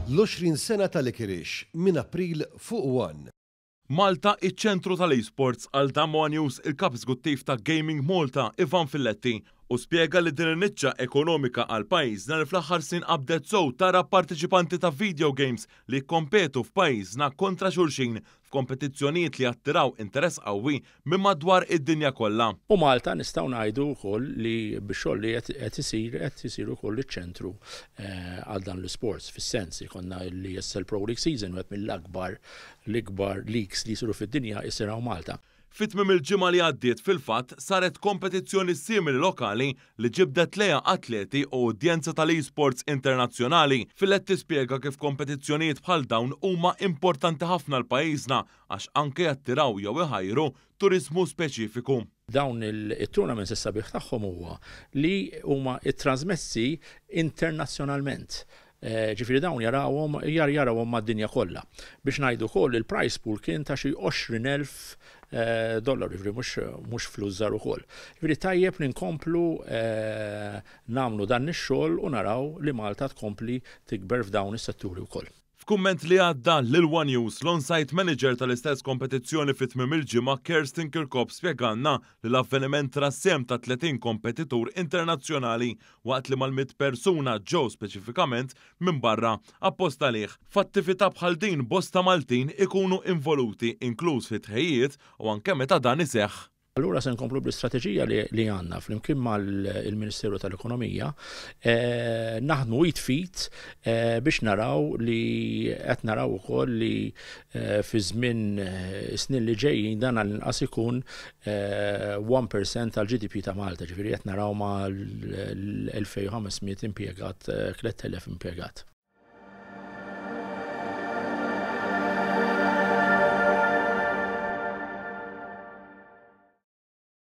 L-20 sena tal-Ikirix minn April fuq 1. Malta iċ-ċentru tal-esports għal Damwa News il-kap eżekuttiv ta' Gaming Malta Ivan Filletti u spjega li din il-niċċa ekonomika għal pajjiżna li fl-aħħar sin qabdet sew tara partiċipanti ta' video games li jkompetu f'pajjiżna kontra xulxin f'kompetizzjonijiet li attiraw interess qawwi minn madwar id-dinja kollha. U Malta nistgħu ngħidu wkoll li bix-xogħol li qed isir ukoll iċ-ċentru għal dan l-isports fis-sens ikonna l-ESL Pro League Season wieħed mill-akbar l-ikbar leagues li jsiru fid-dinja jisirgħu Malta. Fit-tmiem il-ġimgħa li għaddiet fil-fatt saret kompetizzjoni simili lokali li ġibdet lejha atleti u udjenza tal-esports internazzjonali. Filletti spjega kif kompetizzjonijiet bħal dawn huma importanti ħafna l-pajjiżna għax anke jattiraw jew iħajru turiżmu speċifiku. Dawn il-tournaments is-sabiħ tagħhom huwa li huma trasmessi internazzjonalment. Ġifieri dawn jarawhom mad-dinja kollha. Biex ngħidu wkoll il-prize pool kien ta' xi $20,000, ġifieri mhux flus żgħar ukoll. Ġifieri tajjeb li nkomplu nagħmlu dan ix-xogħol u naraw li Malta tkompli tikber f'dawn is-setturi wkoll. F'kumment li għadda lil One News l-on-site manager tal-istess kompetizzjoni fit-tmiem il-ġimgħa Kerstin Kirkop spjegalna li l-avveniment rassem ta' 30 kompetitur internazzjonali waqt li mal-100 persuna ġew speċifikament minn barra apposta lih. F'attività bħal din bosta Maltin ikunu involuti inkluż fit-tħejjiet u anke meta dan iseħħ. Allura se nkomplu bl-istrateġija li għandna flimkien mal-Ministeru tal-Ekonomija naħdmu fit biex naraw li qed naraw ukoll li fi żmien snin li ġejjin dan għall-inqas ikun 1% tal-GDP ta' Malta, ġifieri qed naraw ma' l-2500 impjegat, 3000 impjegat.